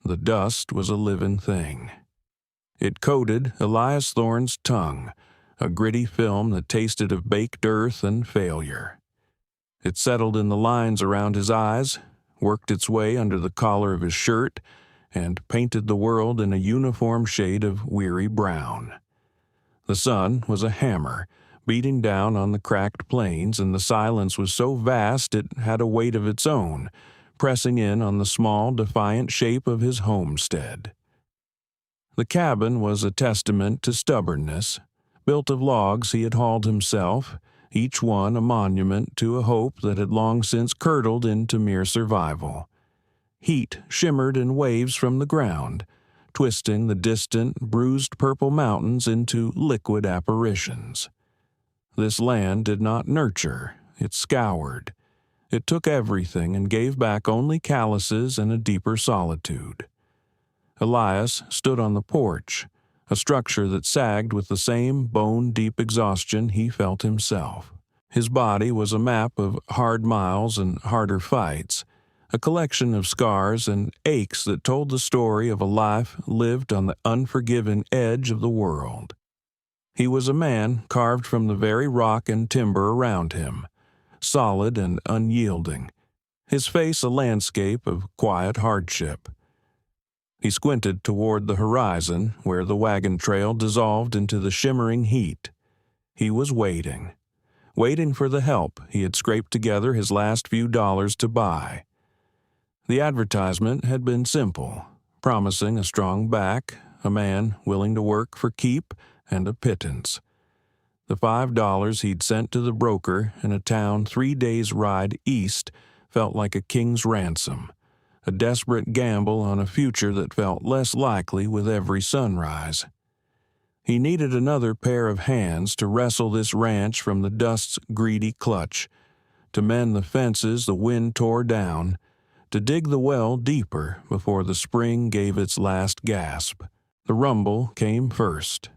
the dust was a living thing. It coated Elias Thorne's tongue, a gritty film that tasted of baked earth and failure. It settled in the lines around his eyes, worked its way under the collar of his shirt, and painted the world in a uniform shade of weary brown. The sun was a hammer, beating down on the cracked plains, and the silence was so vast it had a weight of its own, pressing in on the small, defiant shape of his homestead. The cabin was a testament to stubbornness, built of logs he had hauled himself, each one a monument to a hope that had long since curdled into mere survival. Heat shimmered in waves from the ground, twisting the distant, bruised purple mountains into liquid apparitions. This land did not nurture, it scoured. It took everything and gave back only calluses and a deeper solitude. Elias stood on the porch, a structure that sagged with the same bone-deep exhaustion he felt himself. His body was a map of hard miles and harder fights, a collection of scars and aches that told the story of a life lived on the unforgiving edge of the world. He was a man carved from the very rock and timber around him, solid and unyielding, his face a landscape of quiet hardship. He squinted toward the horizon, where the wagon trail dissolved into the shimmering heat. He was waiting for the help he had scraped together his last few dollars to buy. The advertisement had been simple, promising a strong back, a man willing to work for keep, and a pittance. The $5 he'd sent to the broker in a town 3 days' ride east felt like a king's ransom, a desperate gamble on a future that felt less likely with every sunrise. He needed another pair of hands to wrestle this ranch from the dust's greedy clutch, to mend the fences the wind tore down, to dig the well deeper before the spring gave its last gasp. The rumble came first.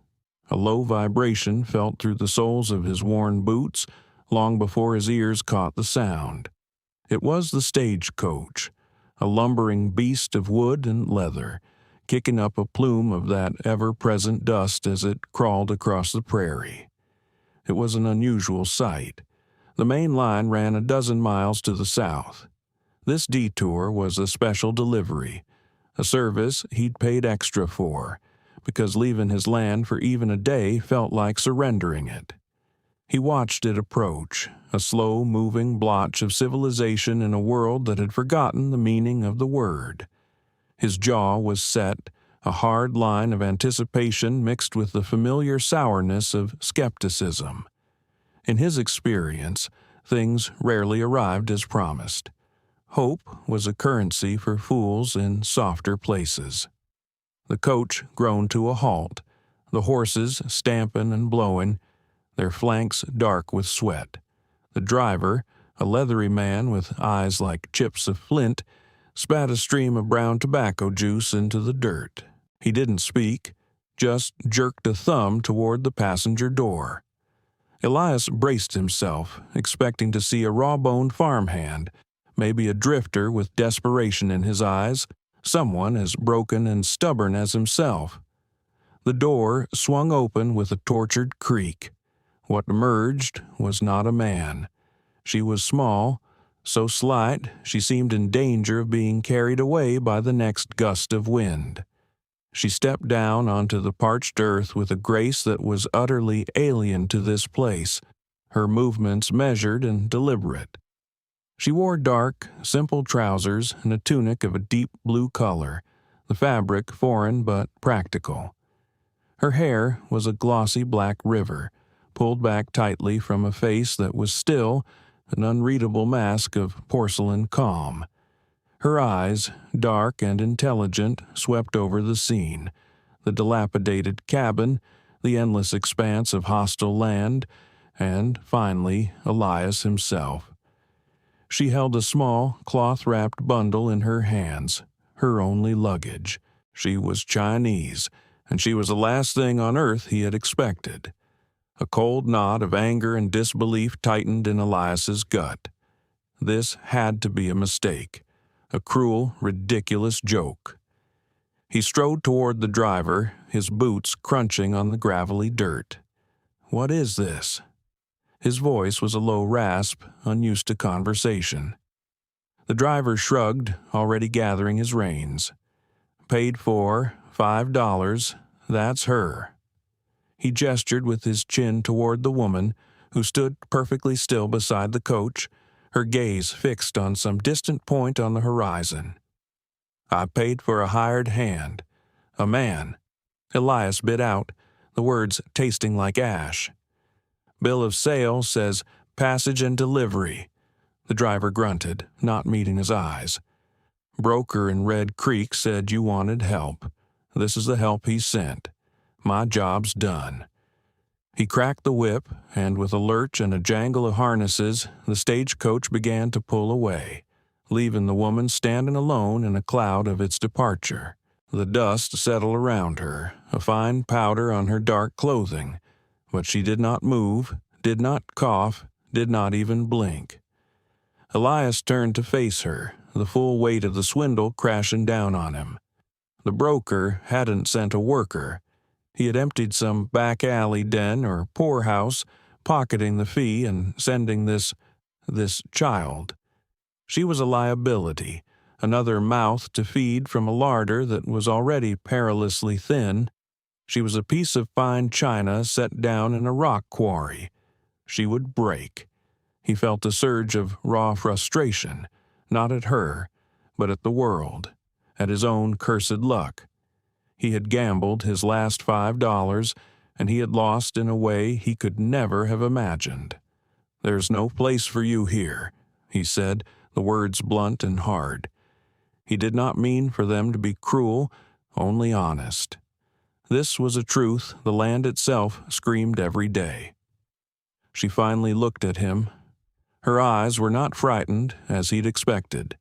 A low vibration felt through the soles of his worn boots long before his ears caught the sound. It was the stagecoach, a lumbering beast of wood and leather, kicking up a plume of that ever-present dust as it crawled across the prairie. It was an unusual sight. The main line ran a dozen miles to the south. This detour was a special delivery, a service he'd paid extra for, because leaving his land for even a day felt like surrendering it. He watched it approach, a slow-moving blotch of civilization in a world that had forgotten the meaning of the word. His jaw was set, a hard line of anticipation mixed with the familiar sourness of skepticism. In his experience, things rarely arrived as promised. Hope was a currency for fools in softer places. The coach groaned to a halt, the horses stamping and blowing, their flanks dark with sweat. The driver, a leathery man with eyes like chips of flint, spat a stream of brown tobacco juice into the dirt. He didn't speak, just jerked a thumb toward the passenger door. Elias braced himself, expecting to see a raw-boned farmhand, maybe a drifter with desperation in his eyes, someone as broken and stubborn as himself. The door swung open with a tortured creak. What emerged was not a man. She was small, so slight she seemed in danger of being carried away by the next gust of wind. She stepped down onto the parched earth with a grace that was utterly alien to this place, her movements measured and deliberate. She wore dark, simple trousers and a tunic of a deep blue color, the fabric foreign but practical. Her hair was a glossy black river, pulled back tightly from a face that was still an unreadable mask of porcelain calm. Her eyes, dark and intelligent, swept over the scene, the dilapidated cabin, the endless expanse of hostile land, and, finally, Elias himself. She held a small, cloth-wrapped bundle in her hands, her only luggage. She was Chinese, and she was the last thing on earth he had expected. A cold knot of anger and disbelief tightened in Elias's gut. This had to be a mistake, a cruel, ridiculous joke. He strode toward the driver, his boots crunching on the gravelly dirt. "What is this?" His voice was a low rasp, unused to conversation. The driver shrugged, already gathering his reins. "Paid for, $5, that's her." He gestured with his chin toward the woman, who stood perfectly still beside the coach, her gaze fixed on some distant point on the horizon. "I paid for a hired hand. A man." Elias bit out, the words tasting like ash. "Bill of sale says passage and delivery." The driver grunted, not meeting his eyes. "Broker in Red Creek said you wanted help. This is the help he sent. My job's done." He cracked the whip, and with a lurch and a jangle of harnesses, the stagecoach began to pull away, leaving the woman standing alone in a cloud of its departure. The dust settled around her, a fine powder on her dark clothing, but she did not move, did not cough, did not even blink. Elias turned to face her, the full weight of the swindle crashing down on him. The broker hadn't sent a worker. He had emptied some back alley den or poorhouse, pocketing the fee and sending this child. She was a liability, another mouth to feed from a larder that was already perilously thin. She was a piece of fine china set down in a rock quarry. She would break. He felt a surge of raw frustration, not at her, but at the world, at his own cursed luck. He had gambled his last $5, and he had lost in a way he could never have imagined. "There's no place for you here," he said, the words blunt and hard. He did not mean for them to be cruel, only honest. This was a truth the land itself screamed every day. She finally looked at him. Her eyes were not frightened, as he'd expected.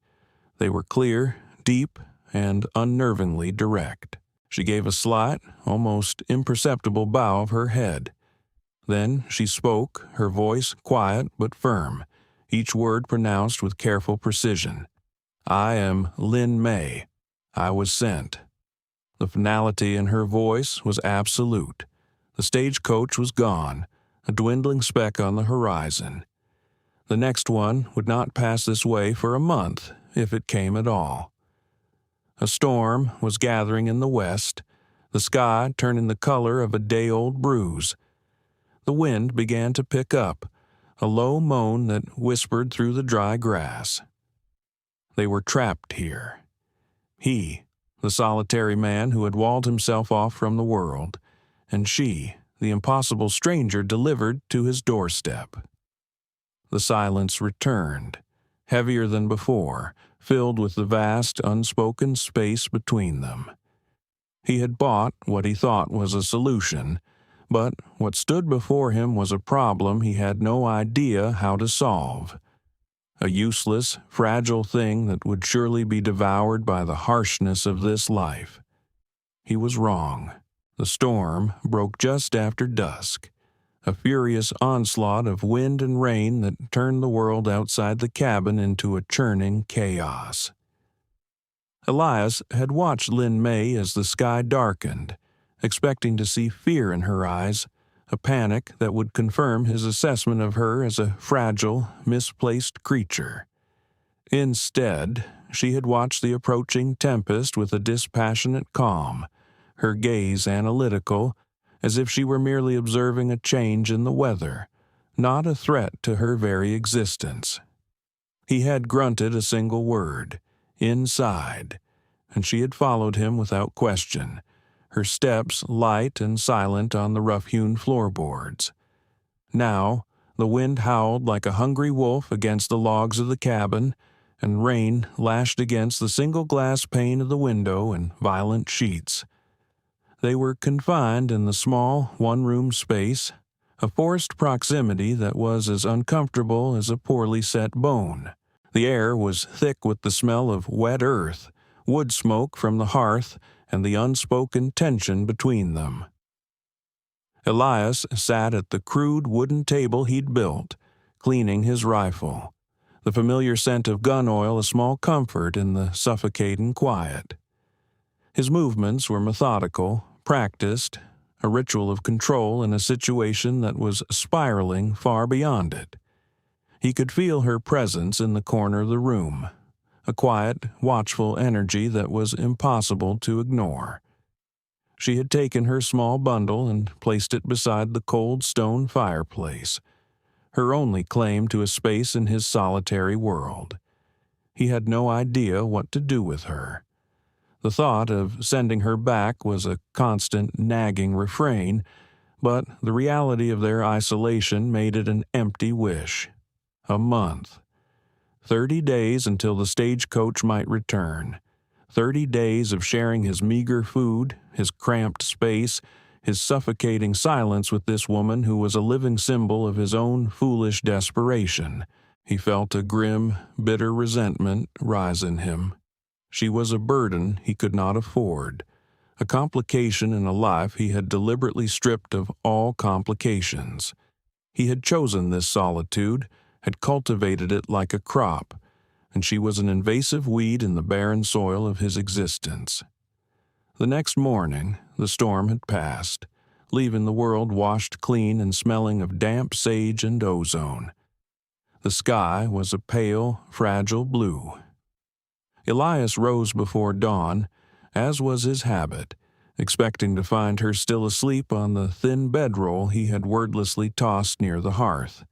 They were clear, deep, and unnervingly direct. She gave a slight, almost imperceptible bow of her head. Then she spoke, her voice quiet but firm, each word pronounced with careful precision. "I am Lynn May. I was sent." The finality in her voice was absolute. The stagecoach was gone, a dwindling speck on the horizon. The next one would not pass this way for a month, if it came at all. A storm was gathering in the west, the sky turning the color of a day-old bruise. The wind began to pick up, a low moan that whispered through the dry grass. They were trapped here. He, the solitary man who had walled himself off from the world, and she, the impossible stranger delivered to his doorstep. The silence returned, heavier than before, filled with the vast, unspoken space between them. He had bought what he thought was a solution, but what stood before him was a problem he had no idea how to solve. A useless, fragile thing that would surely be devoured by the harshness of this life. He was wrong. The storm broke just after dusk, a furious onslaught of wind and rain that turned the world outside the cabin into a churning chaos. Elias had watched Lynn May as the sky darkened, expecting to see fear in her eyes, a panic that would confirm his assessment of her as a fragile, misplaced creature. Instead, she had watched the approaching tempest with a dispassionate calm, her gaze analytical, as if she were merely observing a change in the weather, not a threat to her very existence. He had grunted a single word, "Inside," and she had followed him without question, her steps light and silent on the rough-hewn floorboards. Now, the wind howled like a hungry wolf against the logs of the cabin, and rain lashed against the single glass pane of the window in violent sheets. They were confined in the small, one-room space, a forced proximity that was as uncomfortable as a poorly set bone. The air was thick with the smell of wet earth, wood smoke from the hearth, and the unspoken tension between them. Elias sat at the crude wooden table he'd built, cleaning his rifle, the familiar scent of gun oil a small comfort in the suffocating quiet. His movements were methodical, practiced, a ritual of control in a situation that was spiraling far beyond it. He could feel her presence in the corner of the room, a quiet, watchful energy that was impossible to ignore. She had taken her small bundle and placed it beside the cold stone fireplace, her only claim to a space in his solitary world. He had no idea what to do with her. The thought of sending her back was a constant nagging refrain, but the reality of their isolation made it an empty wish. A month. 30 days until the stagecoach might return. 30 days of sharing his meager food, his cramped space, his suffocating silence with this woman who was a living symbol of his own foolish desperation. He felt a grim, bitter resentment rise in him. She was a burden he could not afford, a complication in a life he had deliberately stripped of all complications. He had chosen this solitude, had cultivated it like a crop, and she was an invasive weed in the barren soil of his existence. The next morning, the storm had passed, leaving the world washed clean and smelling of damp sage and ozone. The sky was a pale, fragile blue. Elias rose before dawn, as was his habit, expecting to find her still asleep on the thin bedroll he had wordlessly tossed near the hearth.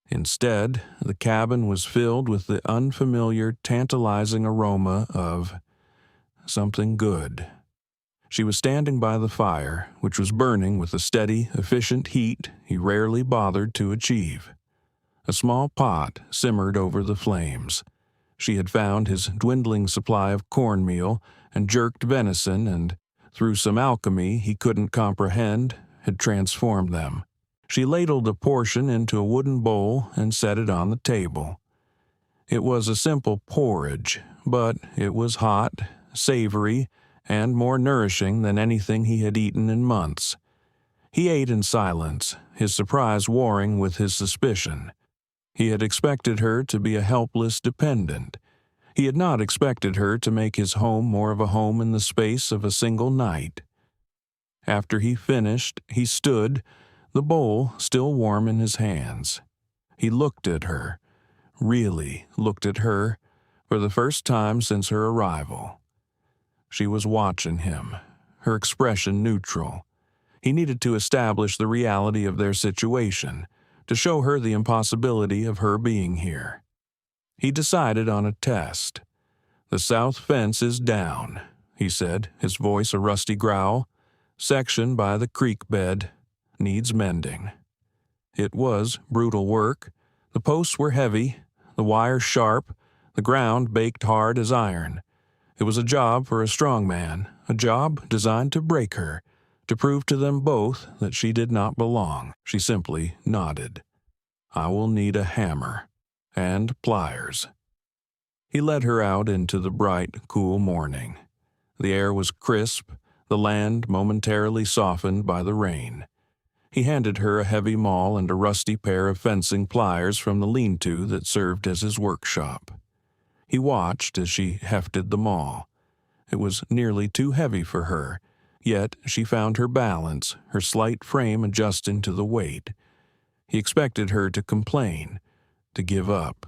Instead, the cabin was filled with the unfamiliar, tantalizing aroma of something good. She was standing by the fire, which was burning with a steady, efficient heat he rarely bothered to achieve. A small pot simmered over the flames. She had found his dwindling supply of cornmeal and jerked venison and, through some alchemy he couldn't comprehend, had transformed them. She ladled a portion into a wooden bowl and set it on the table. It was a simple porridge, but it was hot, savory, and more nourishing than anything he had eaten in months. He ate in silence, his surprise warring with his suspicion. He had expected her to be a helpless dependent. He had not expected her to make his home more of a home in the space of a single night. After he finished, he stood, the bowl still warm in his hands. He looked at her, really looked at her, for the first time since her arrival. She was watching him, her expression neutral. He needed to establish the reality of their situation, to show her the impossibility of her being here. He decided on a test. "The south fence is down," he said, his voice a rusty growl. "Section by the creek bed. Needs mending." It was brutal work. The posts were heavy, the wire sharp, the ground baked hard as iron. It was a job for a strong man, a job designed to break her, to prove to them both that she did not belong. She simply nodded. "I will need a hammer. And pliers." He led her out into the bright, cool morning. The air was crisp, the land momentarily softened by the rain. He handed her a heavy maul and a rusty pair of fencing pliers from the lean-to that served as his workshop. He watched as she hefted the maul. It was nearly too heavy for her, yet she found her balance, her slight frame adjusting to the weight. He expected her to complain, to give up.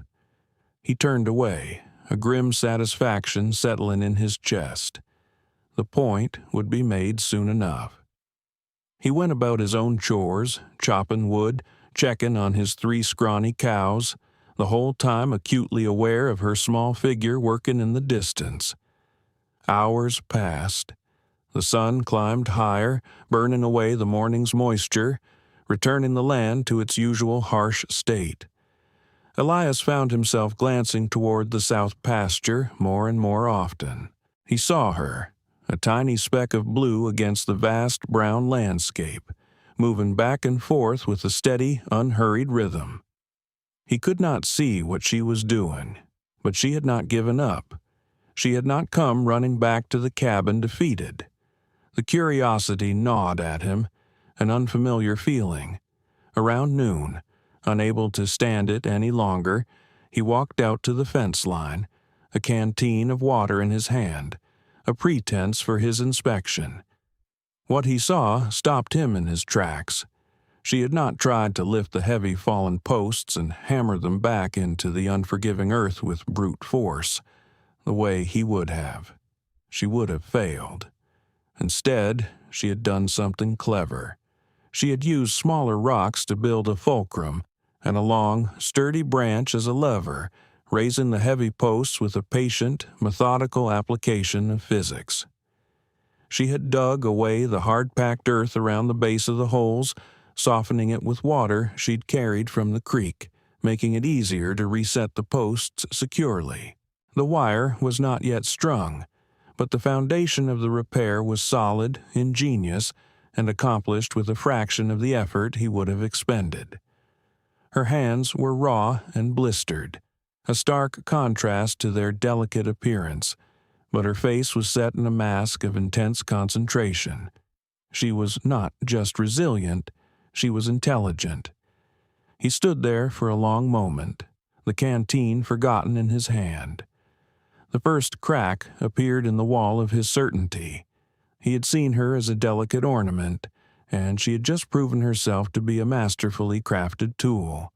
He turned away, a grim satisfaction settling in his chest. The point would be made soon enough. He went about his own chores, chopping wood, checking on his 3 scrawny cows, the whole time acutely aware of her small figure working in the distance. Hours passed. The sun climbed higher, burning away the morning's moisture, returning the land to its usual harsh state. Elias found himself glancing toward the south pasture more and more often. He saw her, a tiny speck of blue against the vast brown landscape, moving back and forth with a steady, unhurried rhythm. He could not see what she was doing, but she had not given up. She had not come running back to the cabin defeated. The curiosity gnawed at him, an unfamiliar feeling. Around noon, unable to stand it any longer, he walked out to the fence line, a canteen of water in his hand, a pretense for his inspection. What he saw stopped him in his tracks. She had not tried to lift the heavy fallen posts and hammer them back into the unforgiving earth with brute force, the way he would have. She would have failed. Instead, she had done something clever. She had used smaller rocks to build a fulcrum and a long, sturdy branch as a lever, raising the heavy posts with a patient, methodical application of physics. She had dug away the hard-packed earth around the base of the holes, softening it with water she'd carried from the creek, making it easier to reset the posts securely. The wire was not yet strung, but the foundation of the repair was solid, ingenious, and accomplished with a fraction of the effort he would have expended. Her hands were raw and blistered, a stark contrast to their delicate appearance, but her face was set in a mask of intense concentration. She was not just resilient, she was intelligent. He stood there for a long moment, the canteen forgotten in his hand. The first crack appeared in the wall of his certainty. He had seen her as a delicate ornament, and she had just proven herself to be a masterfully crafted tool.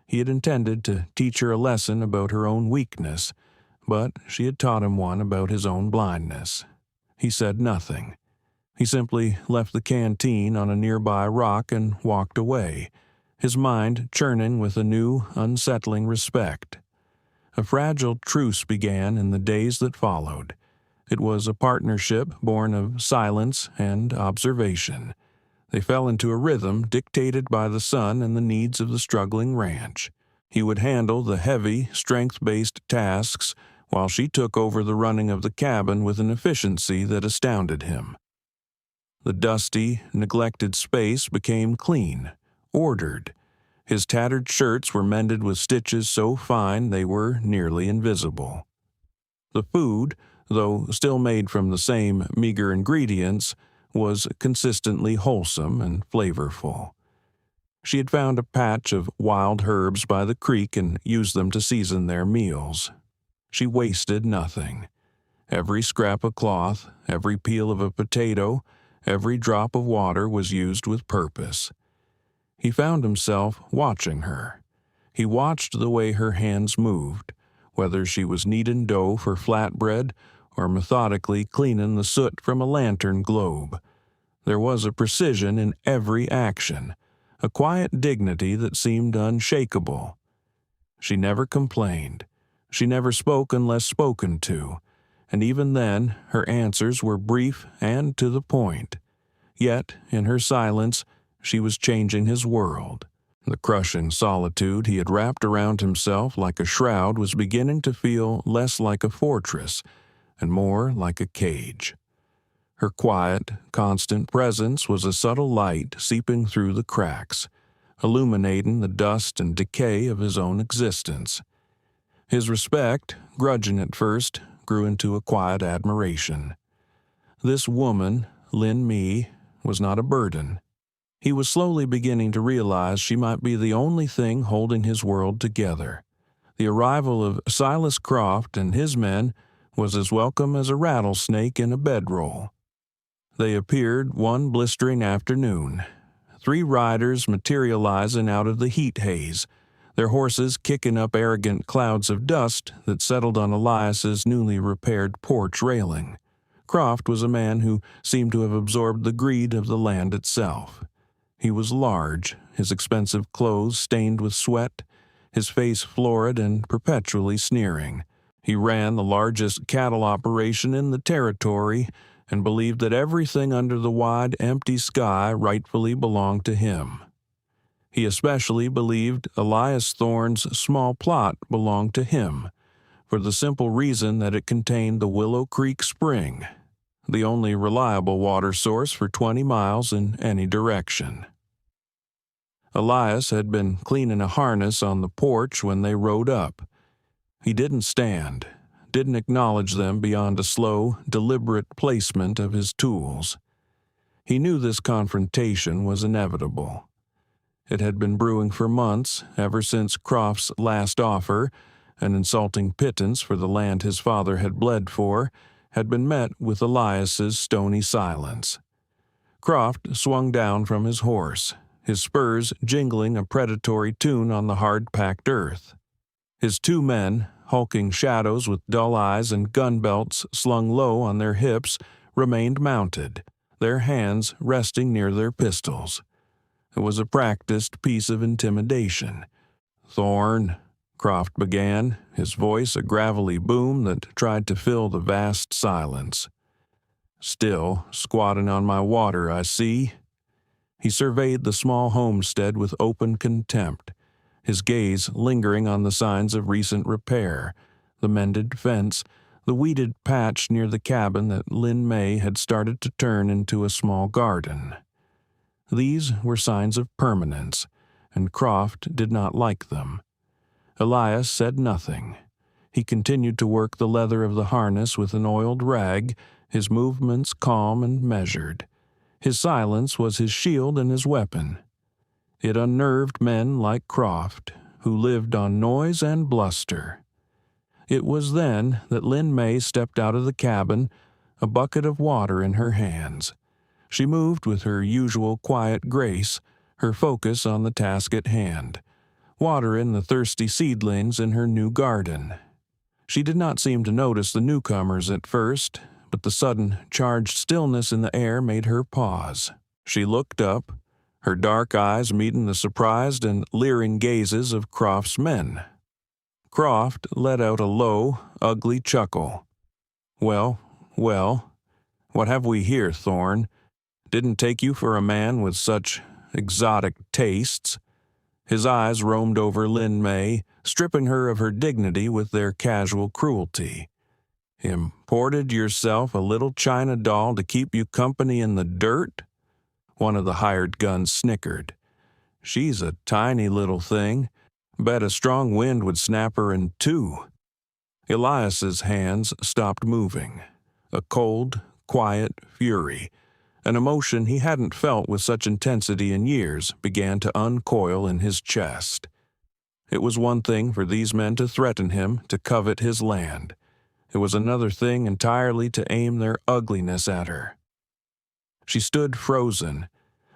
He had intended to teach her a lesson about her own weakness, but she had taught him one about his own blindness. He said nothing. He simply left the canteen on a nearby rock and walked away, his mind churning with a new, unsettling respect. A fragile truce began in the days that followed. It was a partnership born of silence and observation. They fell into a rhythm dictated by the son and the needs of the struggling ranch. He would handle the heavy, strength-based tasks, while she took over the running of the cabin with an efficiency that astounded him. The dusty, neglected space became clean, ordered. His tattered shirts were mended with stitches so fine they were nearly invisible. The food, though still made from the same meager ingredients, was consistently wholesome and flavorful. She had found a patch of wild herbs by the creek and used them to season their meals. She wasted nothing. Every scrap of cloth, every peel of a potato, every drop of water was used with purpose. He found himself watching her. He watched the way her hands moved, whether she was kneading dough for flatbread or methodically cleaning the soot from a lantern globe. There was a precision in every action, a quiet dignity that seemed unshakable. She never complained. She never spoke unless spoken to, and even then her answers were brief and to the point. Yet, in her silence, she was changing his world. The crushing solitude he had wrapped around himself like a shroud was beginning to feel less like a fortress and more like a cage. Her quiet, constant presence was a subtle light seeping through the cracks, illuminating the dust and decay of his own existence. His respect, grudging at first, grew into a quiet admiration. This woman, Lin Mi, was not a burden. He was slowly beginning to realize she might be the only thing holding his world together. The arrival of Silas Croft and his men was as welcome as a rattlesnake in a bedroll. They appeared one blistering afternoon, 3 riders materializing out of the heat haze, their horses kicking up arrogant clouds of dust that settled on Elias's newly repaired porch railing. Croft was a man who seemed to have absorbed the greed of the land itself. He was large, his expensive clothes stained with sweat, his face florid and perpetually sneering. He ran the largest cattle operation in the territory and believed that everything under the wide, empty sky rightfully belonged to him. He especially believed Elias Thorne's small plot belonged to him, for the simple reason that it contained the Willow Creek Spring, the only reliable water source for 20 miles in any direction. Elias had been cleaning a harness on the porch when they rode up. He didn't stand, didn't acknowledge them beyond a slow, deliberate placement of his tools. He knew this confrontation was inevitable. It had been brewing for months, ever since Croft's last offer, an insulting pittance for the land his father had bled for, had been met with Elias's stony silence. Croft swung down from his horse, his spurs jingling a predatory tune on the hard-packed earth. His two men, hulking shadows with dull eyes and gun belts slung low on their hips, remained mounted, their hands resting near their pistols. It was a practiced piece of intimidation. "Thorne," Croft began, his voice a gravelly boom that tried to fill the vast silence. "Still squatting on my water, I see." He surveyed the small homestead with open contempt, his gaze lingering on the signs of recent repair, the mended fence, the weeded patch near the cabin that Lin May had started to turn into a small garden. These were signs of permanence, and Croft did not like them. Elias said nothing. He continued to work the leather of the harness with an oiled rag, his movements calm and measured. His silence was his shield and his weapon. It unnerved men like Croft, who lived on noise and bluster. It was then that Lin May stepped out of the cabin, a bucket of water in her hands. She moved with her usual quiet grace, her focus on the task at hand, watering the thirsty seedlings in her new garden. She did not seem to notice the newcomers at first, but the sudden, charged stillness in the air made her pause. She looked up, her dark eyes meeting the surprised and leering gazes of Croft's men. Croft let out a low, ugly chuckle. Well, what have we here, Thorne? Didn't take you for a man with such exotic tastes." His eyes roamed over Lin May, stripping her of her dignity with their casual cruelty. "Imported yourself a little china doll to keep you company in the dirt?" One of the hired guns snickered. "She's a tiny little thing. Bet a strong wind would snap her in two." Elias's hands stopped moving. A cold, quiet fury, an emotion he hadn't felt with such intensity in years, began to uncoil in his chest. It was one thing for these men to threaten him, to covet his land. It was another thing entirely to aim their ugliness at her. She stood frozen,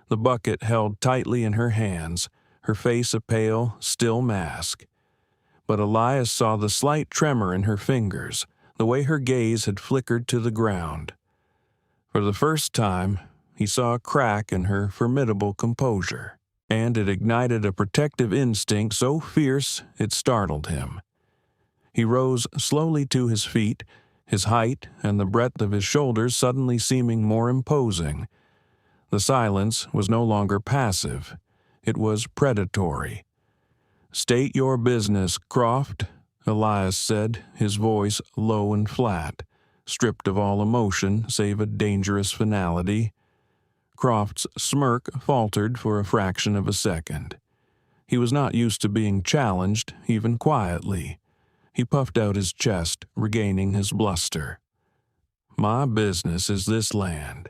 the bucket held tightly in her hands, her face a pale, still mask. But Elias saw the slight tremor in her fingers, the way her gaze had flickered to the ground. For the first time, he saw a crack in her formidable composure, and it ignited a protective instinct so fierce it startled him. He rose slowly to his feet, his height and the breadth of his shoulders suddenly seeming more imposing. The silence was no longer passive. It was predatory. "State your business, Croft," Elias said, his voice low and flat, stripped of all emotion save a dangerous finality. Croft's smirk faltered for a fraction of a second. He was not used to being challenged, even quietly. He puffed out his chest, regaining his bluster. "My business is this land.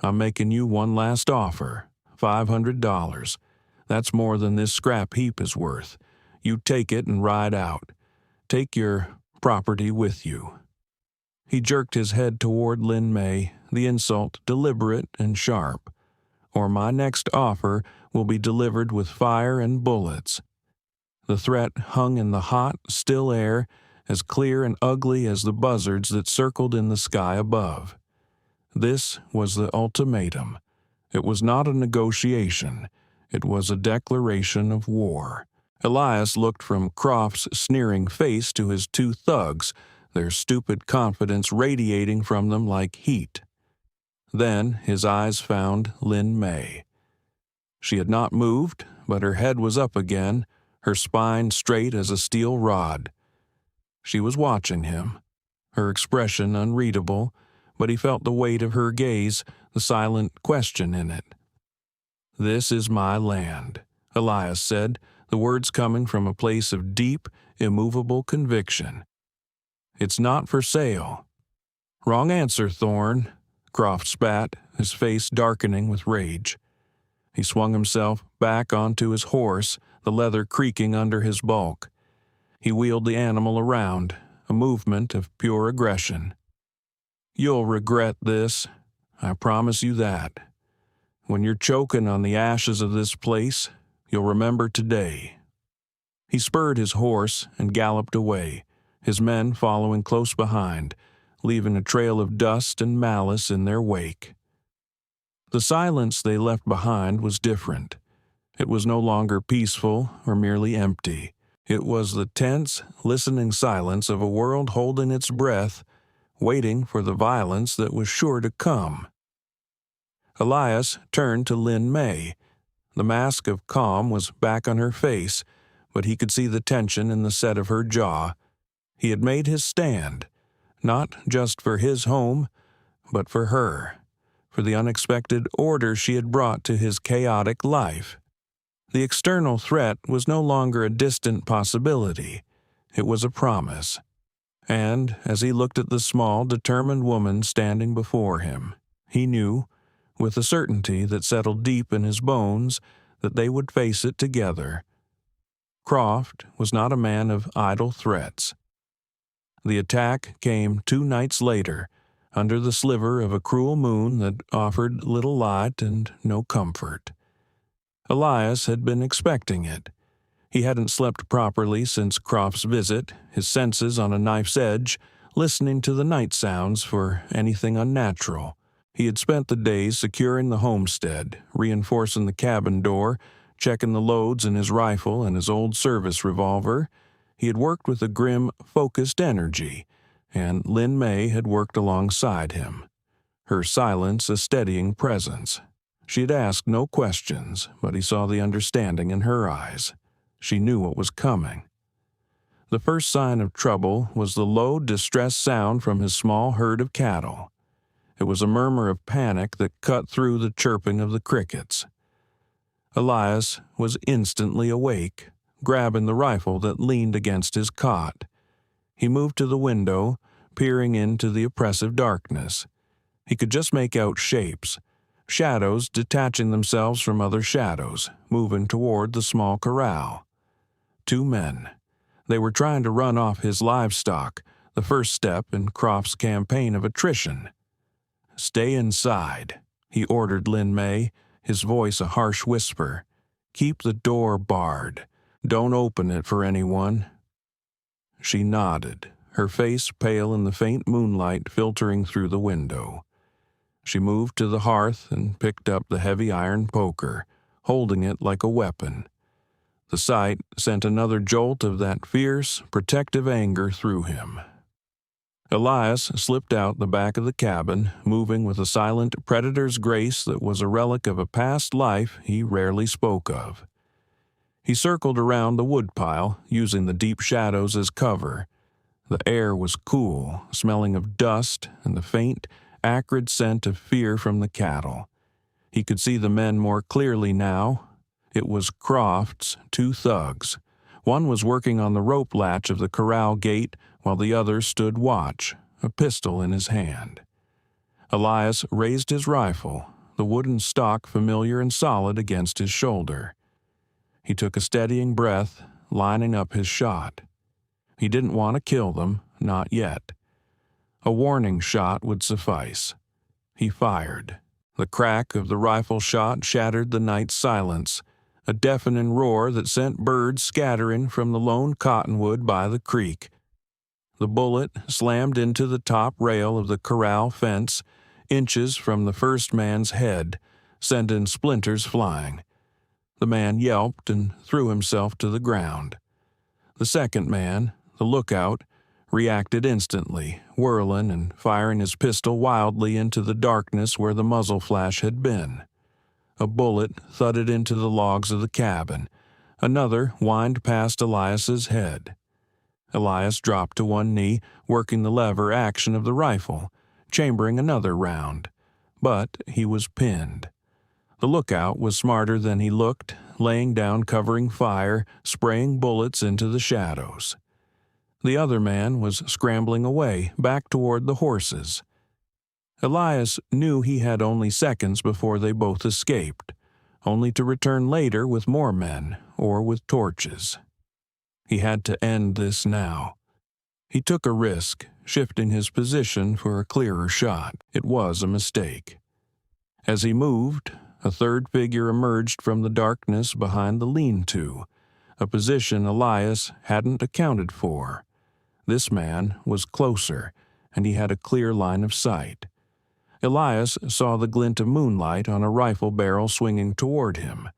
I'm making you one last offer, $500. That's more than this scrap heap is worth. You take it and ride out. Take your property with you." He jerked his head toward Lin May, the insult deliberate and sharp. "Or my next offer will be delivered with fire and bullets." The threat hung in the hot, still air, as clear and ugly as the buzzards that circled in the sky above. This was the ultimatum. It was not a negotiation. It was a declaration of war. Elias looked from Croft's sneering face to his two thugs, their stupid confidence radiating from them like heat. Then his eyes found Lin May. She had not moved, but her head was up again, her spine straight as a steel rod. She was watching him, her expression unreadable, but he felt the weight of her gaze, the silent question in it. "This is my land," Elias said, the words coming from a place of deep, immovable conviction. "It's not for sale." "Wrong answer, Thorne," Croft spat, his face darkening with rage. He swung himself back onto his horse, the leather creaking under his bulk. He wheeled the animal around, a movement of pure aggression. You'll regret this. I promise you that. When you're choking on the ashes of this place, you'll remember today." He spurred his horse and galloped away, his men following close behind, leaving a trail of dust and malice in their wake. The silence they left behind was different. It was no longer peaceful or merely empty. It was the tense, listening silence of a world holding its breath, waiting for the violence that was sure to come. Elias turned to Lin May. The mask of calm was back on her face, but he could see the tension in the set of her jaw. He had made his stand, not just for his home, but for her, for the unexpected order she had brought to his chaotic life. The external threat was no longer a distant possibility. It was a promise. And as he looked at the small, determined woman standing before him, he knew, with a certainty that settled deep in his bones, that they would face it together. Croft was not a man of idle threats. The attack came 2 nights later, under the sliver of a cruel moon that offered little light and no comfort. Elias had been expecting it. He hadn't slept properly since Croft's visit, his senses on a knife's edge, listening to the night sounds for anything unnatural. He had spent the days securing the homestead, reinforcing the cabin door, checking the loads in his rifle and his old service revolver. He had worked with a grim, focused energy, and Lin May had worked alongside him, her silence a steadying presence. She had asked no questions, but he saw the understanding in her eyes. She knew what was coming. The first sign of trouble was the low, distressed sound from his small herd of cattle. It was a murmur of panic that cut through the chirping of the crickets. Elias was instantly awake, grabbing the rifle that leaned against his cot. He moved to the window, peering into the oppressive darkness. He could just make out shapes, shadows detaching themselves from other shadows, moving toward the small corral. 2 men. They were trying to run off his livestock, the first step in Croft's campaign of attrition. "Stay inside," he ordered Lin May, his voice a harsh whisper. "Keep the door barred. Don't open it for anyone." She nodded, her face pale in the faint moonlight filtering through the window. She moved to the hearth and picked up the heavy iron poker, holding it like a weapon. The sight sent another jolt of that fierce, protective anger through him. Elias slipped out the back of the cabin, moving with a silent predator's grace that was a relic of a past life he rarely spoke of. He circled around the woodpile, using the deep shadows as cover. The air was cool, smelling of dust and the faint, acrid scent of fear from the cattle. He could see the men more clearly now. It was Croft's 2 thugs. One was working on the rope latch of the corral gate while the other stood watch, a pistol in his hand. Elias raised his rifle, the wooden stock familiar and solid against his shoulder. He took a steadying breath, lining up his shot. He didn't want to kill them, not yet. A warning shot would suffice. He fired. The crack of the rifle shot shattered the night's silence, a deafening roar that sent birds scattering from the lone cottonwood by the creek. The bullet slammed into the top rail of the corral fence, inches from the first man's head, sending splinters flying. The man yelped and threw himself to the ground. The second man, the lookout, reacted instantly, whirling and firing his pistol wildly into the darkness where the muzzle flash had been. A bullet thudded into the logs of the cabin. Another whined past Elias's head. Elias dropped to one knee, working the lever action of the rifle, chambering another round. But he was pinned. The lookout was smarter than he looked, laying down covering fire, spraying bullets into the shadows. The other man was scrambling away, back toward the horses. Elias knew he had only seconds before they both escaped, only to return later with more men or with torches. He had to end this now. He took a risk, shifting his position for a clearer shot. It was a mistake. As he moved, a third figure emerged from the darkness behind the lean-to, a position Elias hadn't accounted for. This man was closer, and he had a clear line of sight. Elias saw the glint of moonlight on a rifle barrel swinging toward him.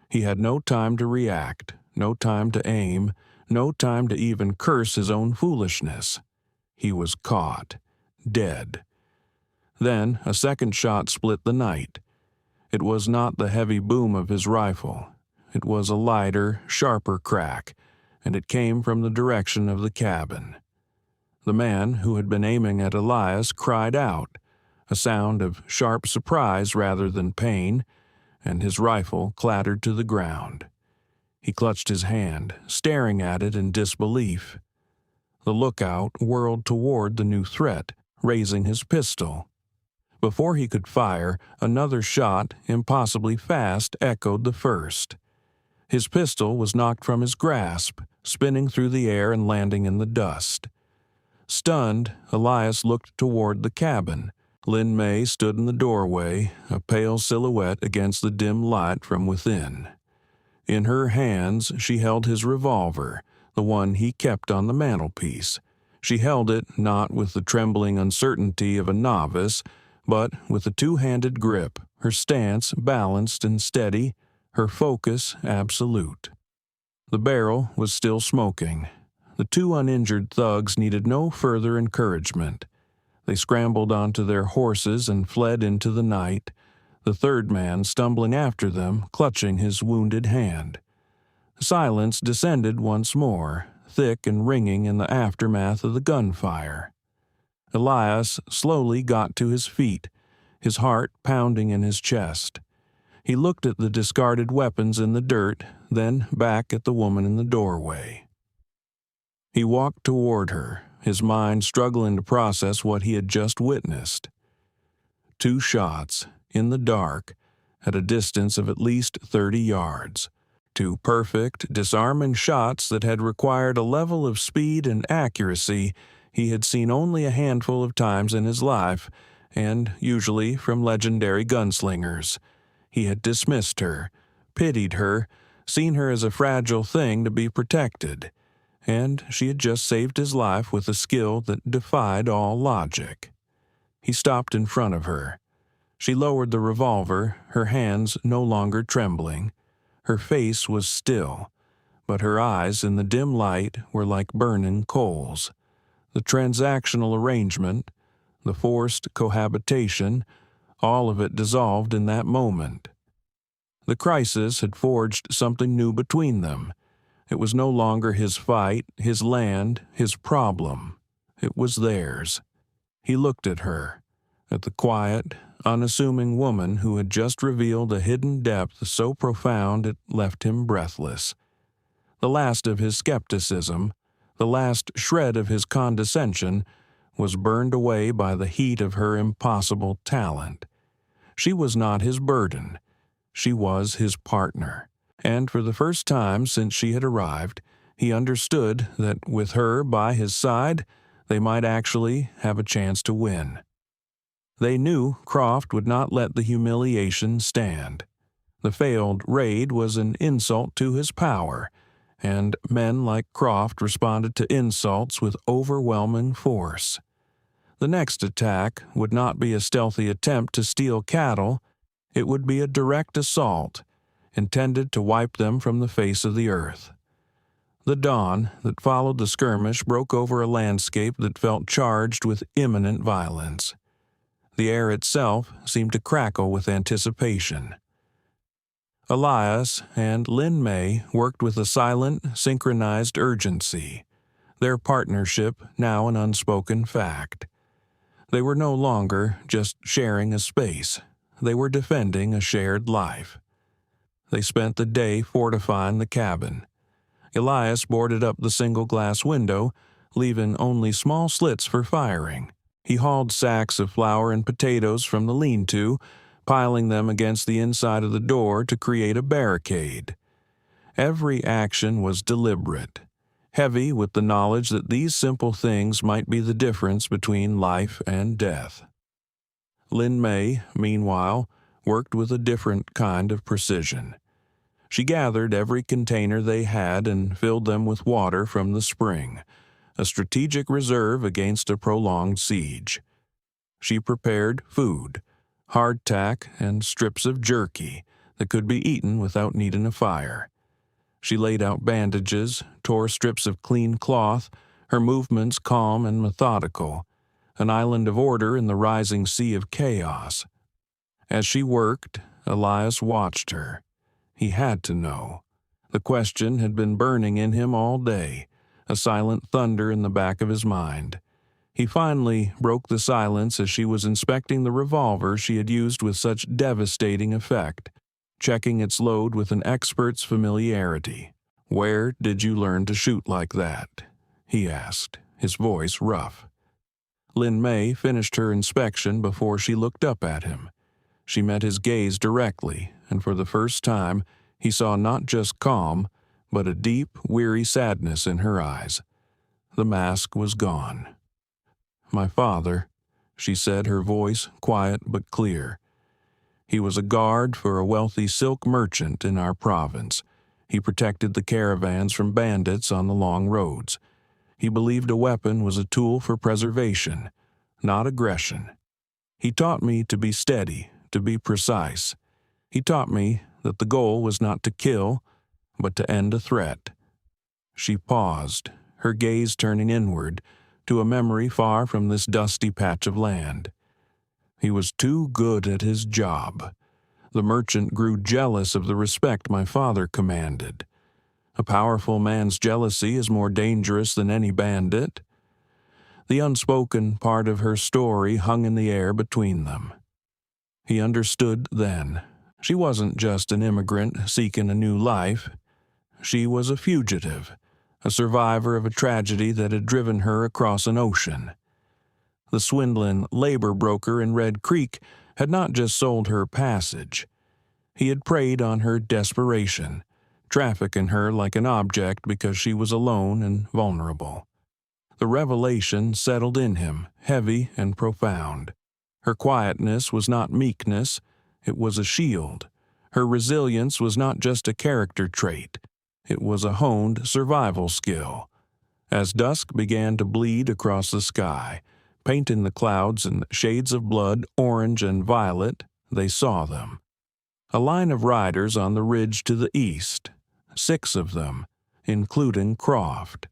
He had no time to react, no time to aim, no time to even curse his own foolishness. He was caught, dead. Then a second shot split the night. It was not the heavy boom of his rifle. It was a lighter, sharper crack, and it came from the direction of the cabin. The man who had been aiming at Elias cried out, a sound of sharp surprise rather than pain, and his rifle clattered to the ground. He clutched his hand, staring at it in disbelief. The lookout whirled toward the new threat, raising his pistol. Before he could fire, another shot, impossibly fast, echoed the first. His pistol was knocked from his grasp, spinning through the air and landing in the dust. Stunned, Elias looked toward the cabin. Lin May stood in the doorway, a pale silhouette against the dim light from within. In her hands she held his revolver, the one he kept on the mantelpiece. She held it not with the trembling uncertainty of a novice, but with a two-handed grip, her stance balanced and steady, her focus absolute. The barrel was still smoking. The two uninjured thugs needed no further encouragement. They scrambled onto their horses and fled into the night, the third man stumbling after them, clutching his wounded hand. Silence descended once more, thick and ringing in the aftermath of the gunfire. Elias slowly got to his feet, his heart pounding in his chest. He looked at the discarded weapons in the dirt, then back at the woman in the doorway. He walked toward her, his mind struggling to process what he had just witnessed. 2 shots, in the dark, at a distance of at least 30 yards. 2 perfect, disarming shots that had required a level of speed and accuracy he had seen only a handful of times in his life, and usually from legendary gunslingers. He had dismissed her, pitied her, seen her as a fragile thing to be protected, and she had just saved his life with a skill that defied all logic. He stopped in front of her. She lowered the revolver, her hands no longer trembling. Her face was still, but her eyes in the dim light were like burning coals. The transactional arrangement, the forced cohabitation, all of it dissolved in that moment. The crisis had forged something new between them. It was no longer his fight, his land, his problem. It was theirs. He looked at her, at the quiet, unassuming woman who had just revealed a hidden depth so profound it left him breathless. The last of his skepticism, the last shred of his condescension, was burned away by the heat of her impossible talent. She was not his burden. She was his partner. And for the first time since she had arrived, he understood that with her by his side, they might actually have a chance to win. They knew Croft would not let the humiliation stand. The failed raid was an insult to his power, and men like Croft responded to insults with overwhelming force. The next attack would not be a stealthy attempt to steal cattle, it would be a direct assault, intended to wipe them from the face of the earth. The dawn that followed the skirmish broke over a landscape that felt charged with imminent violence. The air itself seemed to crackle with anticipation. Elias and Lin May worked with a silent, synchronized urgency, their partnership now an unspoken fact. They were no longer just sharing a space. They were defending a shared life. They spent the day fortifying the cabin. Elias boarded up the single-glass window, leaving only small slits for firing. He hauled sacks of flour and potatoes from the lean-to, piling them against the inside of the door to create a barricade. Every action was deliberate. heavy with the knowledge that these simple things might be the difference between life and death. Lin May, meanwhile, worked with a different kind of precision. She gathered every container they had and filled them with water from the spring, a strategic reserve against a prolonged siege. She prepared food, hardtack, and strips of jerky that could be eaten without needing a fire. She laid out bandages, tore strips of clean cloth, her movements calm and methodical, an island of order in the rising sea of chaos. As she worked, Elias watched her. He had to know. The question had been burning in him all day, a silent thunder in the back of his mind. He finally broke the silence as she was inspecting the revolver she had used with such devastating effect, checking its load with an expert's familiarity. "Where did you learn to shoot like that?" he asked, his voice rough. Lin May finished her inspection before she looked up at him. She met his gaze directly, and for the first time, he saw not just calm, but a deep, weary sadness in her eyes. The mask was gone. "My father," she said, her voice quiet but clear. "He was a guard for a wealthy silk merchant in our province. He protected the caravans from bandits on the long roads. He believed a weapon was a tool for preservation, not aggression. He taught me to be steady, to be precise. He taught me that the goal was not to kill, but to end a threat." She paused, her gaze turning inward, to a memory far from this dusty patch of land. "He was too good at his job. The merchant grew jealous of the respect my father commanded. A powerful man's jealousy is more dangerous than any bandit." The unspoken part of her story hung in the air between them. He understood then. She wasn't just an immigrant seeking a new life. She was a fugitive, a survivor of a tragedy that had driven her across an ocean. The swindling labor broker in Red Creek had not just sold her passage. He had preyed on her desperation, trafficking her like an object because she was alone and vulnerable. The revelation settled in him, heavy and profound. Her quietness was not meekness, it was a shield. Her resilience was not just a character trait, it was a honed survival skill. As dusk began to bleed across the sky, painting the clouds in shades of blood, orange and violet, they saw them. A line of riders on the ridge to the east, 6 of them, including Croft.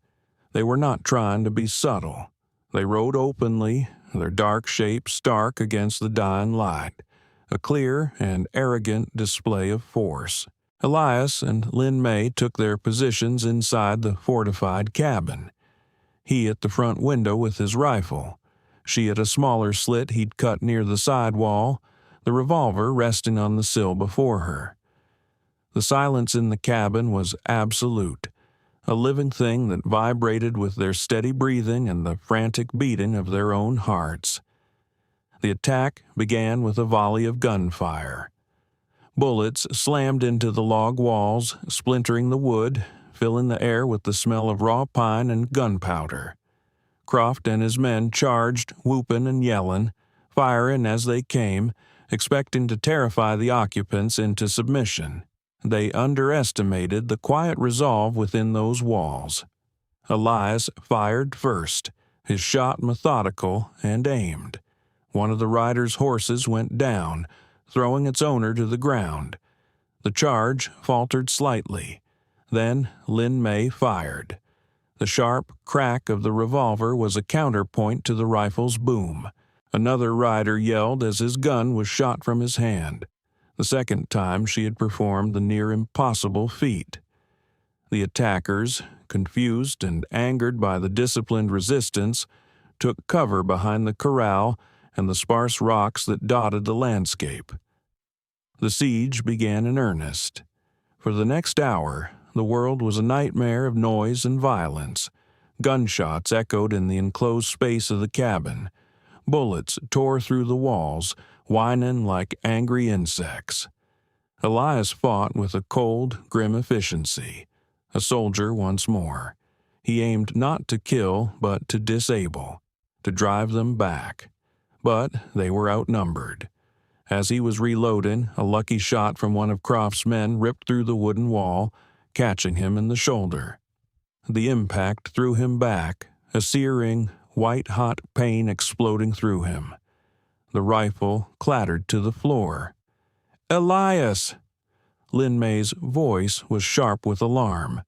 They were not trying to be subtle. They rode openly, their dark shapes stark against the dying light, a clear and arrogant display of force. Elias and Lin May took their positions inside the fortified cabin. He at the front window with his rifle, she at a smaller slit he'd cut near the side wall, the revolver resting on the sill before her. The silence in the cabin was absolute, a living thing that vibrated with their steady breathing and the frantic beating of their own hearts. The attack began with a volley of gunfire. Bullets slammed into the log walls, splintering the wood, filling the air with the smell of raw pine and gunpowder. Croft and his men charged, whooping and yelling, firing as they came, expecting to terrify the occupants into submission. They underestimated the quiet resolve within those walls. Elias fired first, his shot methodical and aimed. One of the riders' horses went down, throwing its owner to the ground. The charge faltered slightly. Then Lin May fired. The sharp crack of the revolver was a counterpoint to the rifle's boom. Another rider yelled as his gun was shot from his hand. The second time she had performed the near-impossible feat. The attackers, confused and angered by the disciplined resistance, took cover behind the corral and the sparse rocks that dotted the landscape. The siege began in earnest. For the next hour, the world was a nightmare of noise and violence. Gunshots echoed in the enclosed space of the cabin. Bullets tore through the walls, whining like angry insects. Elias fought with a cold, grim efficiency, a soldier once more. He aimed not to kill, but to disable, to drive them back. But they were outnumbered. As he was reloading, a lucky shot from one of Croft's men ripped through the wooden wall, catching him in the shoulder. The impact threw him back, a searing, white-hot pain exploding through him. The rifle clattered to the floor. "Elias!" Lin May's voice was sharp with alarm.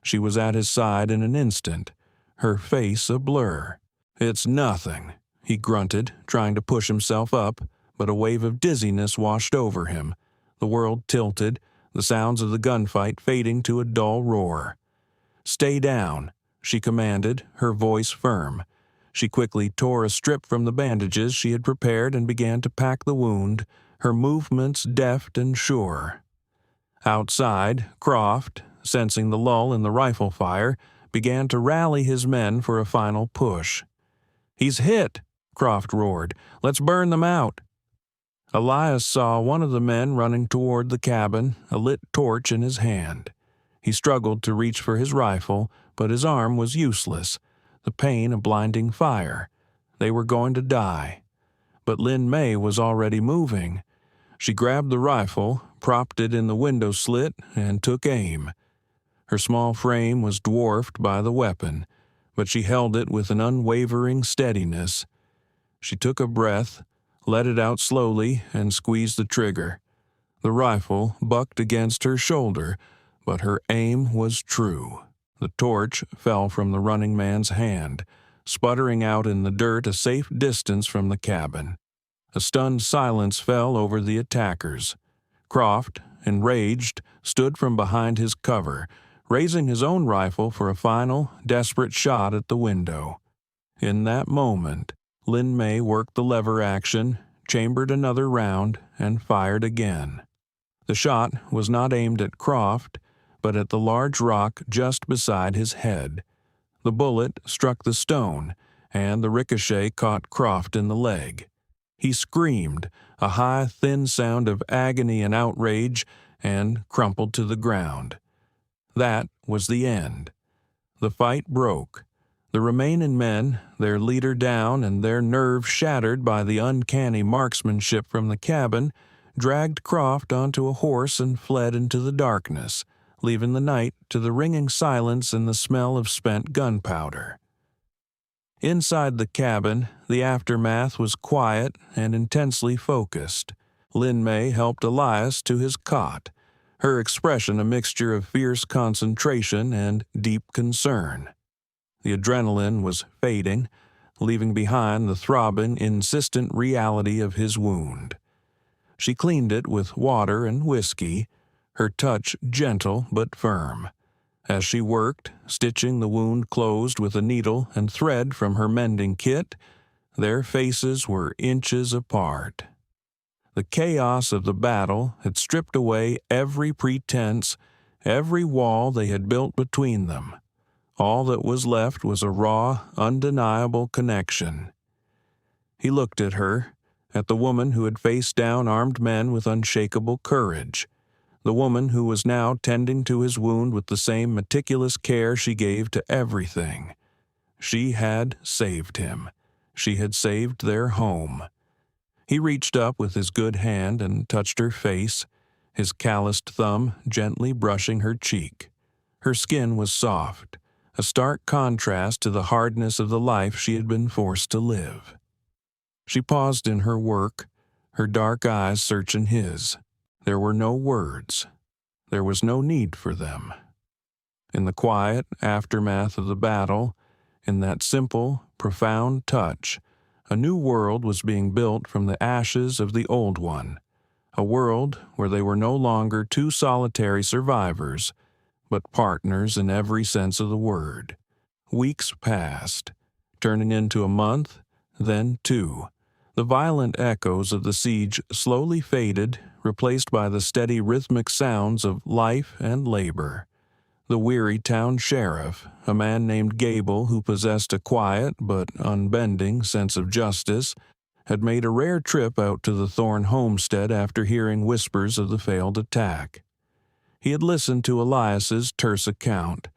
She was at his side in an instant, her face a blur. "It's nothing," he grunted, trying to push himself up, but a wave of dizziness washed over him. The world tilted, the sounds of the gunfight fading to a dull roar. "Stay down," she commanded, her voice firm. She quickly tore a strip from the bandages she had prepared and began to pack the wound, her movements deft and sure. Outside, Croft, sensing the lull in the rifle fire, began to rally his men for a final push. "He's hit!" Croft roared. "Let's burn them out!" Elias saw one of the men running toward the cabin, a lit torch in his hand. He struggled to reach for his rifle, but his arm was useless, the pain a blinding fire. They were going to die. But Lin May was already moving. She grabbed the rifle, propped it in the window slit, and took aim. Her small frame was dwarfed by the weapon, but she held it with an unwavering steadiness. She took a breath, let it out slowly, and squeezed the trigger. The rifle bucked against her shoulder, but her aim was true. The torch fell from the running man's hand, sputtering out in the dirt a safe distance from the cabin. A stunned silence fell over the attackers. Croft, enraged, stood from behind his cover, raising his own rifle for a final, desperate shot at the window. In that moment, Lin May worked the lever action, chambered another round, and fired again. The shot was not aimed at Croft, but at the large rock just beside his head. The bullet struck the stone, and the ricochet caught Croft in the leg. He screamed, a high, thin sound of agony and outrage, and crumpled to the ground. That was the end. The fight broke. The remaining men, their leader down and their nerves shattered by the uncanny marksmanship from the cabin, dragged Croft onto a horse and fled into the darkness, leaving the night to the ringing silence and the smell of spent gunpowder. Inside the cabin, the aftermath was quiet and intensely focused. Lin May helped Elias to his cot, her expression a mixture of fierce concentration and deep concern. The adrenaline was fading, leaving behind the throbbing, insistent reality of his wound. She cleaned it with water and whiskey, her touch gentle but firm. As she worked, stitching the wound closed with a needle and thread from her mending kit, their faces were inches apart. The chaos of the battle had stripped away every pretense, every wall they had built between them. All that was left was a raw, undeniable connection. He looked at her, at the woman who had faced down armed men with unshakable courage, the woman who was now tending to his wound with the same meticulous care she gave to everything. She had saved him. She had saved their home. He reached up with his good hand and touched her face, his calloused thumb gently brushing her cheek. Her skin was soft, a stark contrast to the hardness of the life she had been forced to live. She paused in her work, her dark eyes searching his. There were no words. There was no need for them. In the quiet aftermath of the battle, in that simple, profound touch, a new world was being built from the ashes of the old one, a world where they were no longer two solitary survivors, but partners in every sense of the word. Weeks passed, turning into a month, then 2. The violent echoes of the siege slowly faded, replaced by the steady rhythmic sounds of life and labor. The weary town sheriff, a man named Gable who possessed a quiet but unbending sense of justice, had made a rare trip out to the Thorne homestead after hearing whispers of the failed attack. He had listened to Elias's terse account.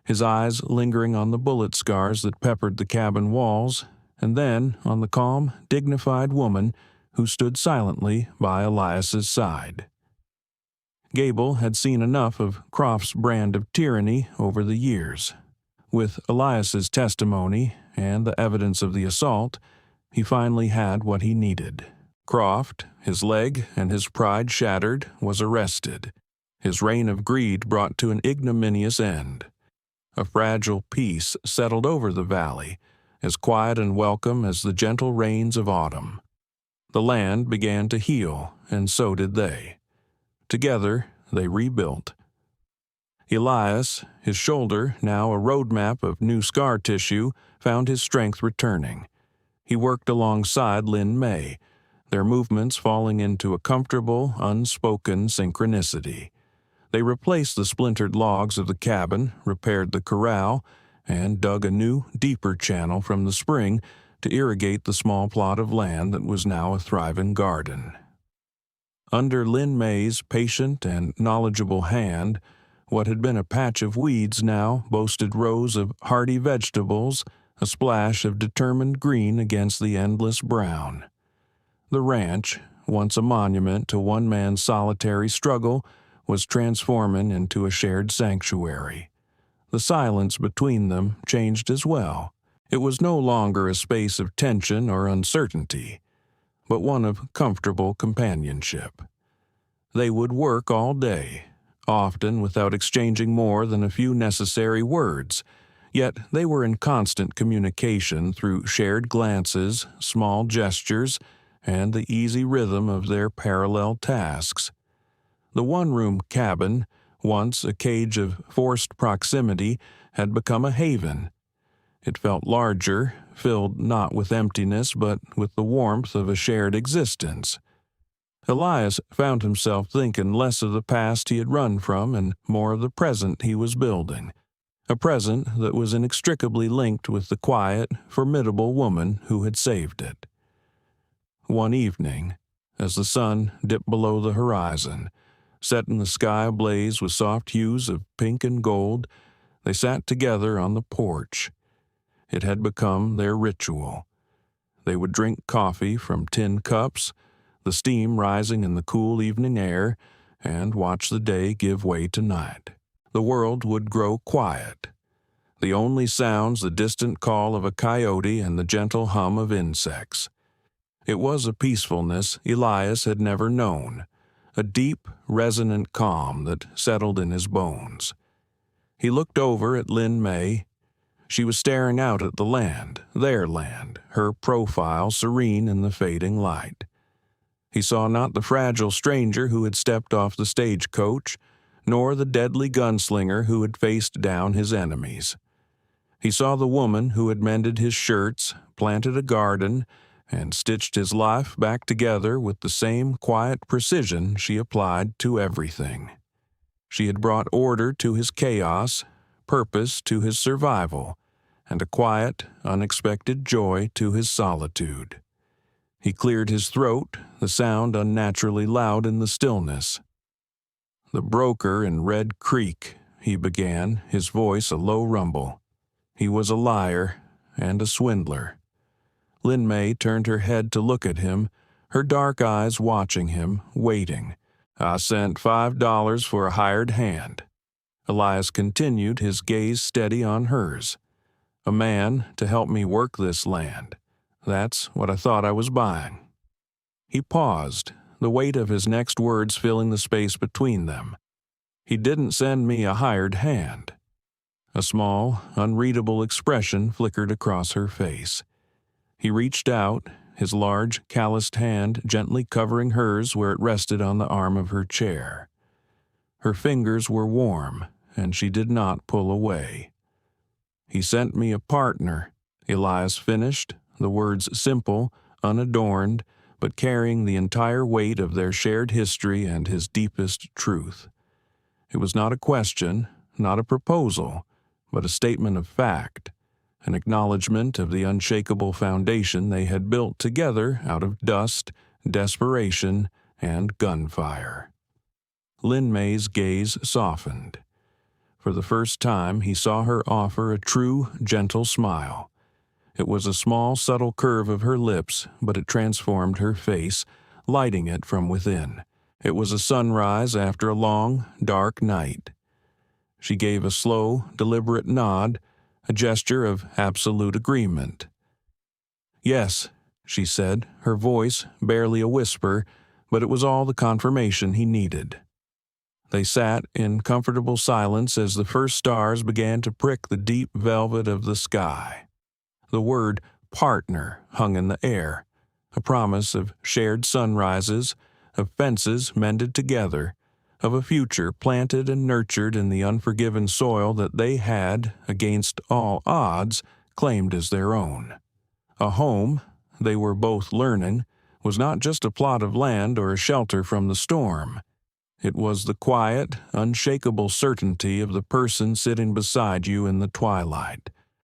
his eyes lingering on the bullet scars that peppered the cabin walls, and then on the calm, dignified woman who stood silently by Elias's side. Gable had seen enough of Croft's brand of tyranny over the years. With Elias's testimony and the evidence of the assault, he finally had what he needed. Croft, his leg and his pride shattered, was arrested. His reign of greed brought to an ignominious end. A fragile peace settled over the valley, as quiet and welcome as the gentle rains of autumn. The land began to heal, and so did they. Together, they rebuilt. Elias, his shoulder now a roadmap of new scar tissue, found his strength returning. He worked alongside Lynn May, their movements falling into a comfortable, unspoken synchronicity. They replaced the splintered logs of the cabin, repaired the corral, and dug a new, deeper channel from the spring to irrigate the small plot of land that was now a thriving garden. Under Lynn May's patient and knowledgeable hand, what had been a patch of weeds now boasted rows of hardy vegetables, a splash of determined green against the endless brown. The ranch, once a monument to one man's solitary struggle, was transforming into a shared sanctuary. The silence between them changed as well. It was no longer a space of tension or uncertainty, but one of comfortable companionship. They would work all day, often without exchanging more than a few necessary words, yet they were in constant communication through shared glances, small gestures, and the easy rhythm of their parallel tasks. The one-room cabin, once a cage of forced proximity, had become a haven. It felt larger, filled not with emptiness but with the warmth of a shared existence. Elias found himself thinking less of the past he had run from and more of the present he was building, a present that was inextricably linked with the quiet, formidable woman who had saved it. One evening, as the sun dipped below the horizon, setting the sky ablaze with soft hues of pink and gold, they sat together on the porch. It had become their ritual. They would drink coffee from tin cups, the steam rising in the cool evening air, and watch the day give way to night. The world would grow quiet. The only sounds the distant call of a coyote and the gentle hum of insects. It was a peacefulness Elias had never known, a deep, resonant calm that settled in his bones. He looked over at Lynn May. She was staring out at the land, their land, her profile serene in the fading light. He saw not the fragile stranger who had stepped off the stagecoach, nor the deadly gunslinger who had faced down his enemies. He saw the woman who had mended his shirts, planted a garden, and stitched his life back together with the same quiet precision she applied to everything. She had brought order to his chaos, purpose to his survival, and a quiet, unexpected joy to his solitude. He cleared his throat, the sound unnaturally loud in the stillness. "The broker in Red Creek," he began, his voice a low rumble. "He was a liar and a swindler." Lynn May turned her head to look at him, her dark eyes watching him, waiting. "I sent $5 for a hired hand." Elias continued, his gaze steady on hers. "A man to help me work this land. That's what I thought I was buying." He paused, the weight of his next words filling the space between them. "He didn't send me a hired hand." A small, unreadable expression flickered across her face. He reached out, his large, calloused hand gently covering hers where it rested on the arm of her chair. Her fingers were warm, and she did not pull away. "He sent me a partner," Elias finished, the words simple, unadorned, but carrying the entire weight of their shared history and his deepest truth. It was not a question, not a proposal, but a statement of fact, an acknowledgement of the unshakable foundation they had built together out of dust, desperation, and gunfire. Lynn May's gaze softened. For the first time, he saw her offer a true, gentle smile. It was a small, subtle curve of her lips, but it transformed her face, lighting it from within. It was a sunrise after a long, dark night. She gave a slow, deliberate nod, a gesture of absolute agreement. "Yes," she said, her voice barely a whisper, but it was all the confirmation he needed. They sat in comfortable silence as the first stars began to prick the deep velvet of the sky. The word partner hung in the air, a promise of shared sunrises, of fences mended together, of a future planted and nurtured in the unforgiven soil that they had, against all odds, claimed as their own. A home, they were both learning, was not just a plot of land or a shelter from the storm. It was the quiet, unshakable certainty of the person sitting beside you in the twilight,